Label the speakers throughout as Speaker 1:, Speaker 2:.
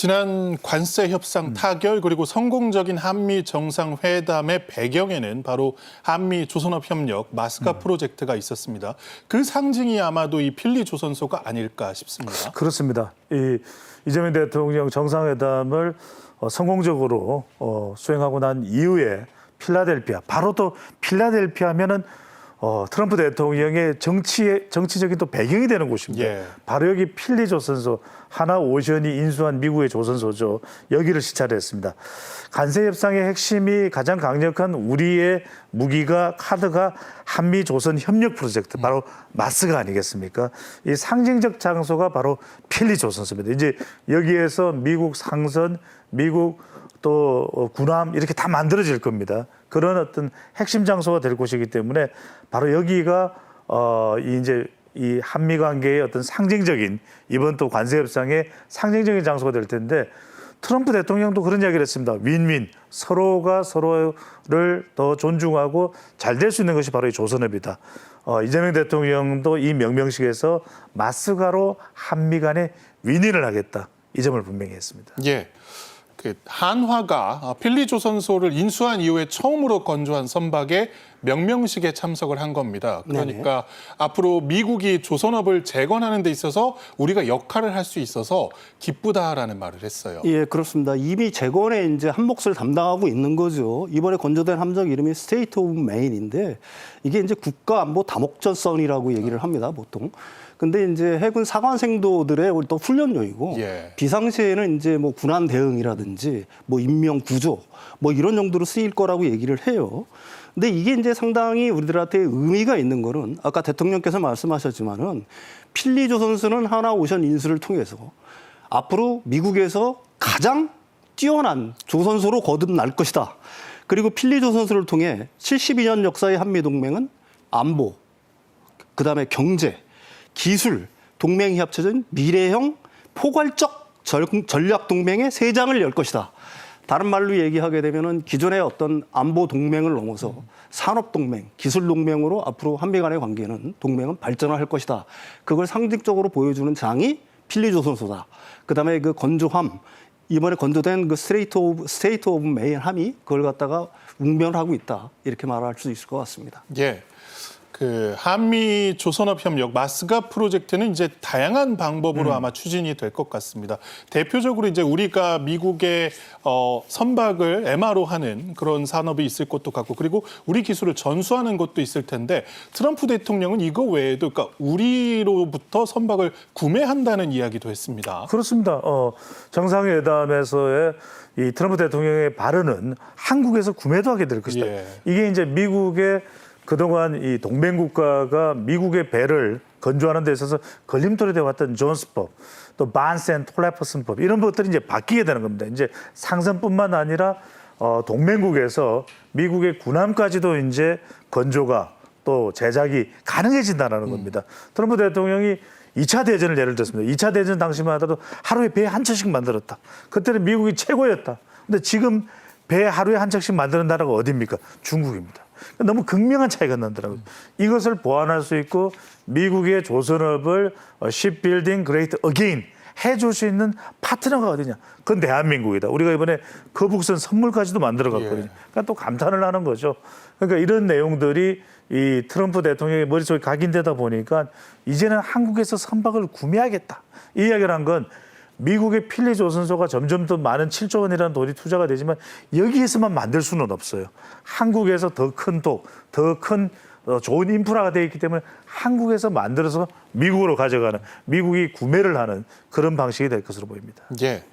Speaker 1: 지난 관세 협상 타결 그리고 성공적인 한미 정상회담의 배경에는 바로 한미 조선업 협력 마스카 프로젝트가 있었습니다. 그 상징이 아마도 이 필리 조선소가 아닐까 싶습니다.
Speaker 2: 그렇습니다. 이재명 대통령 정상회담을 성공적으로 수행하고 난 이후에 필라델피아, 바로 또 필라델피아 하면은 트럼프 대통령의 정치적인 또 배경이 되는 곳입니다.
Speaker 1: 예.
Speaker 2: 바로 여기 필리 조선소, 하나 오션이 인수한 미국의 조선소죠. 여기를 시찰을 했습니다. 관세 협상의 핵심이 가장 강력한 우리의 무기가 카드가 한미 조선 협력 프로젝트, 바로 마스가 아니겠습니까? 이 상징적 장소가 바로 필리 조선소입니다. 이제 여기에서 미국 상선, 미국 또 군함 이렇게 다 만들어질 겁니다. 그런 어떤 핵심 장소가 될 곳이기 때문에 바로 여기가 이 한미 관계의 어떤 상징적인 이번 또 관세 협상의 상징적인 장소가 될 텐데 트럼프 대통령도 그런 이야기를 했습니다. 윈윈, 서로가 서로를 더 존중하고 잘 될 수 있는 것이 바로 이 조선업이다. 이재명 대통령도 이 명명식에서 마스가로 한미 간의 윈윈을 하겠다. 이 점을 분명히 했습니다.
Speaker 1: 예. 한화가 필리 조선소를 인수한 이후에 처음으로 건조한 선박에 명명식에 참석을 한 겁니다. 그러니까 네네. 앞으로 미국이 조선업을 재건하는 데 있어서 우리가 역할을 할 수 있어서 기쁘다라는 말을 했어요.
Speaker 3: 예, 그렇습니다. 이미 재건에 이제 한 몫을 담당하고 있는 거죠. 이번에 건조된 함정 이름이 스테이트 오브 메인인데 이게 이제 국가안보 다목적선이라고 얘기를 합니다, 보통. 근데 이제 해군 사관생도들의 또 훈련용이고
Speaker 1: 예.
Speaker 3: 비상시에는 이제 뭐 군안 대응이라든지 뭐 인명 구조 뭐 이런 정도로 쓰일 거라고 얘기를 해요. 근데 이게 이제 상당히 우리들한테 의미가 있는 거는 아까 대통령께서 말씀하셨지만은 필리 조선소는 하나 오션 인수를 통해서 앞으로 미국에서 가장 뛰어난 조선소로 거듭날 것이다. 그리고 필리 조선소를 통해 72년 역사의 한미 동맹은 안보, 그다음에 경제, 기술, 동맹이 합쳐진 미래형 포괄적 전략 동맹의 세 장을 열 것이다. 다른 말로 얘기하게 되면은 기존의 어떤 안보 동맹을 넘어서 산업 동맹, 기술 동맹으로 앞으로 한미 간의 관계는 동맹은 발전을 할 것이다. 그걸 상징적으로 보여주는 장이 필리 조선소다. 그다음에 그 건조함, 이번에 건조된 그 스테이트 오브 메인 함이 그걸 갖다가 웅변하고 있다. 이렇게 말할 수 있을 것 같습니다.
Speaker 1: 예. 한미 조선업 협력 마스가 프로젝트는 이제 다양한 방법으로 아마 추진이 될 것 같습니다. 대표적으로 이제 우리가 미국의 선박을 MRO 하는 그런 산업이 있을 것도 같고, 그리고 우리 기술을 전수하는 것도 있을 텐데 트럼프 대통령은 이거 외에도 그러니까 우리로부터 선박을 구매한다는 이야기도 했습니다.
Speaker 2: 그렇습니다. 정상회담에서의 이 트럼프 대통령의 발언은 한국에서 구매도 하게 될 것이다.
Speaker 1: 예.
Speaker 2: 이게 이제 미국의 그동안 이 동맹국가가 미국의 배를 건조하는 데 있어서 걸림돌이 되어 왔던 존스법, 또 반스 앤 톨레퍼슨법 이런 것들이 이제 바뀌게 되는 겁니다. 이제 상선뿐만 아니라 동맹국에서 미국의 군함까지도 이제 건조가 또 제작이 가능해진다는 겁니다. 트럼프 대통령이 2차 대전을 예를 들었습니다. 2차 대전 당시만 하더라도 하루에 배 한 척씩 만들었다. 그때는 미국이 최고였다. 근데 지금 배 하루에 한 척씩 만드는 나라가 어디입니까? 중국입니다. 너무 극명한 차이가 나더라고요. 이것을 보완할 수 있고 미국의 조선업을 shipbuilding great again 해줄 수 있는 파트너가 어디냐? 그건 대한민국이다. 우리가 이번에 거북선 선물까지도 만들어 갔거든요. 그러니까 또 감탄을 하는 거죠. 그러니까 이런 내용들이 이 트럼프 대통령의 머릿속에 각인되다 보니까 이제는 한국에서 선박을 구매하겠다. 이 이야기를 한 건 미국의 필리 조선소가 점점 더 많은 7조 원이라는 돈이 투자가 되지만 여기에서만 만들 수는 없어요. 한국에서 더 큰 독, 더 큰 좋은 인프라가 되어 있기 때문에 한국에서 만들어서 미국으로 가져가는, 미국이 구매를 하는 그런 방식이 될 것으로 보입니다.
Speaker 1: 예.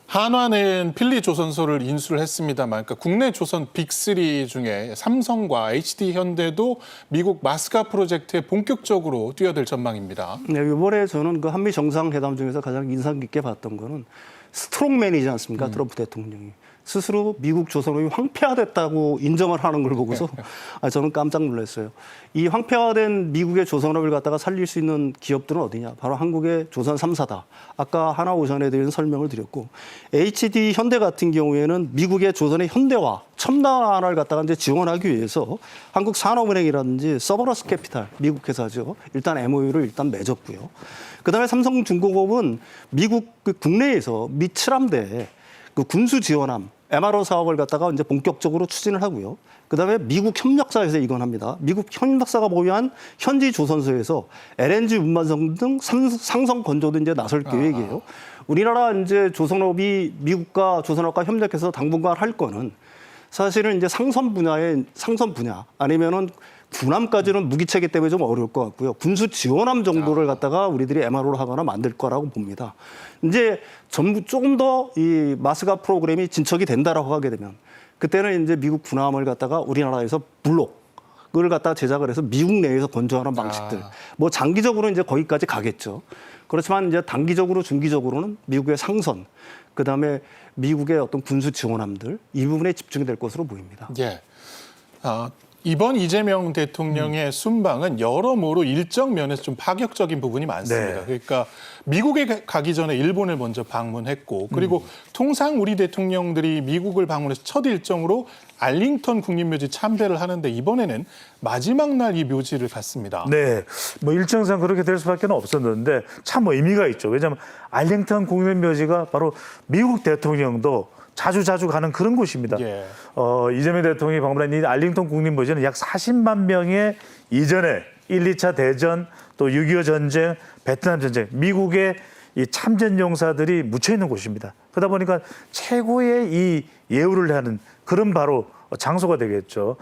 Speaker 1: 한화는 필리 조선소를 인수를 했습니다만, 그러니까 국내 조선 빅3 중에 삼성과 HD 현대도 미국 마스카 프로젝트에 본격적으로 뛰어들 전망입니다.
Speaker 3: 네, 이번에 저는 그 한미 정상회담 중에서 가장 인상 깊게 봤던 거는 스트롱맨이지 않습니까? 트럼프 대통령이. 스스로 미국 조선업이 황폐화됐다고 인정을 하는 걸 보고서 저는 깜짝 놀랐어요. 이 황폐화된 미국의 조선업을 갖다가 살릴 수 있는 기업들은 어디냐? 바로 한국의 조선 3사다. 아까 하나 오전에 대한 설명을 드렸고 HD 현대 같은 경우에는 미국의 조선의 현대화, 첨단화를 갖다가 이제 지원하기 위해서 한국산업은행이라든지 서버러스 캐피탈, 미국 회사죠. 일단 MOU를 일단 맺었고요. 그다음에 삼성중공업은 미국 그 국내에서 미 7함대 그 군수 지원함 MRO 사업을 갖다가 이제 본격적으로 추진을 하고요. 그다음에 미국 협력사에서 이건 합니다. 미국 협력사가 보유한 현지 조선소에서 LNG 운반선 등 상성 건조도 이제 나설 계획이에요. 우리나라 이제 조선업이 미국과 조선업과 협력해서 당분간 할 거는 사실은 이제 상선 분야 아니면은 군함까지는 무기체계 때문에 좀 어려울 것 같고요. 군수 지원함 정도를 갖다가 우리들이 MRO를 하거나 만들 거라고 봅니다. 이제 전부 조금 더 이 마스가 프로그램이 진척이 된다라고 하게 되면 그때는 이제 미국 군함을 갖다가 우리나라에서 블록을 갖다가 제작을 해서 미국 내에서 건조하는 방식들. 뭐 장기적으로 이제 거기까지 가겠죠. 그렇지만 이제 단기적으로 중기적으로는 미국의 상선, 그다음에 미국의 어떤 군수 지원함들 이 부분에 집중이 될 것으로 보입니다.
Speaker 1: 예. 이번 이재명 대통령의 순방은 여러모로 일정 면에서 좀 파격적인 부분이 많습니다.
Speaker 2: 네.
Speaker 1: 그러니까 미국에 가기 전에 일본을 먼저 방문했고 그리고 통상 우리 대통령들이 미국을 방문해서 첫 일정으로 알링턴 국립묘지 참배를 하는데 이번에는 마지막 날 이 묘지를 갔습니다.
Speaker 2: 네, 뭐 일정상 그렇게 될 수밖에 없었는데 참 의미가 있죠. 왜냐하면 알링턴 국립묘지가 바로 미국 대통령도 자주 가는 그런 곳입니다.
Speaker 1: 예.
Speaker 2: 이재명 대통령이 방문한 이 알링턴 국립묘지는 약 40만 명의 이전에 1, 2차 대전, 또 6.25 전쟁, 베트남 전쟁, 미국의 이 참전 용사들이 묻혀 있는 곳입니다. 그러다 보니까 최고의 이 예우를 하는 그런 바로 장소가 되겠죠.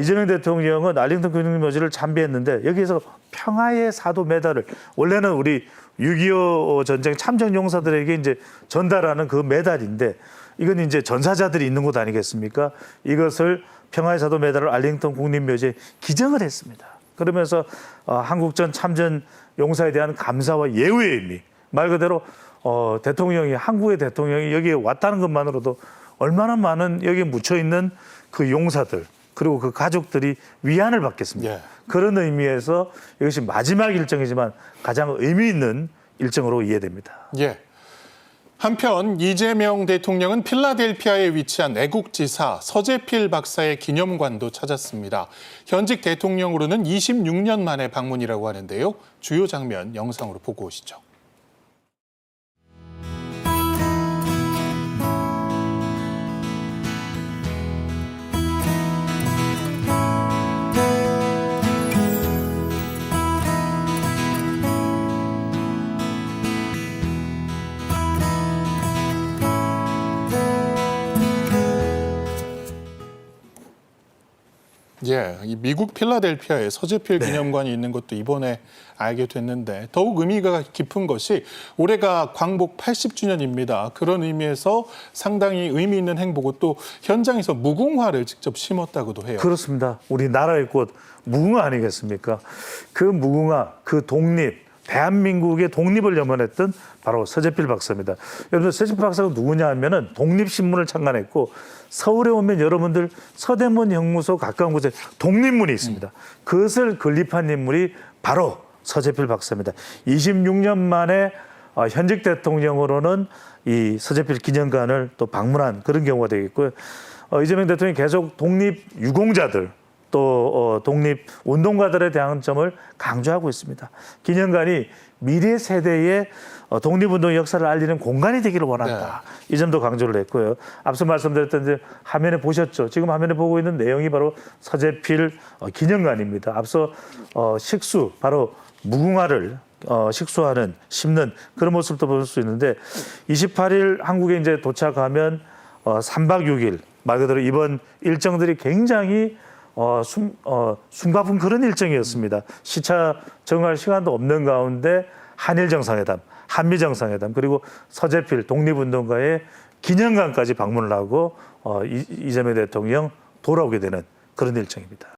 Speaker 2: 이재명 대통령은 알링턴 국립묘지를 참배했는데 여기에서 평화의 사도 메달을 원래는 우리 6.25 전쟁 참전 용사들에게 이제 전달하는 그 메달인데 이건 이제 전사자들이 있는 곳 아니겠습니까? 이것을 평화의 사도 메달을 알링턴 국립묘지에 기증을 했습니다. 그러면서 한국전 참전 용사에 대한 감사와 예우의 의미, 말 그대로 대통령이 한국의 대통령이 여기에 왔다는 것만으로도 얼마나 많은 여기에 묻혀 있는 그 용사들 그리고 그 가족들이 위안을 받겠습니까?
Speaker 1: 예.
Speaker 2: 그런 의미에서 이것이 마지막 일정이지만 가장 의미 있는 일정으로 이해됩니다.
Speaker 1: 예. 한편 이재명 대통령은 필라델피아에 위치한 애국지사 서재필 박사의 기념관도 찾았습니다. 현직 대통령으로는 26년 만에 방문이라고 하는데요. 주요 장면 영상으로 보고 오시죠. 예, 이 미국 필라델피아에 서재필 기념관이 있는 것도 이번에 알게 됐는데 더욱 의미가 깊은 것이 올해가 광복 80주년입니다. 그런 의미에서 상당히 의미 있는 행보고 또 현장에서 무궁화를 직접 심었다고도 해요.
Speaker 2: 그렇습니다. 우리 나라의 꽃 무궁화 아니겠습니까? 그 무궁화, 그 독립, 대한민국의 독립을 염원했던 바로 서재필 박사입니다. 여러분 서재필 박사가 누구냐 하면은 독립신문을 창간했고 서울에 오면 여러분들 서대문 형무소 가까운 곳에 독립문이 있습니다. 그것을 건립한 인물이 바로 서재필 박사입니다. 26년 만에 현직 대통령으로는 이 서재필 기념관을 또 방문한 그런 경우가 되겠고요. 이재명 대통령이 계속 독립 유공자들 또 독립운동가들에 대한 점을 강조하고 있습니다. 기념관이 미래 세대의 독립운동 역사를 알리는 공간이 되기를 원한다. 이 점도 강조를 했고요. 앞서 말씀드렸던 이제 화면에 보셨죠. 지금 화면에 보고 있는 내용이 바로 서재필 기념관입니다. 앞서 식수, 바로 무궁화를 식수하는, 심는 그런 모습도 볼 수 있는데 28일 한국에 이제 도착하면 3박 6일 말 그대로 이번 일정들이 굉장히 숨가쁜 그런 일정이었습니다. 시차 정할 시간도 없는 가운데 한일 정상회담, 한미 정상회담 그리고 서재필 독립운동가의 기념관까지 방문을 하고 이재명 대통령 돌아오게 되는 그런 일정입니다.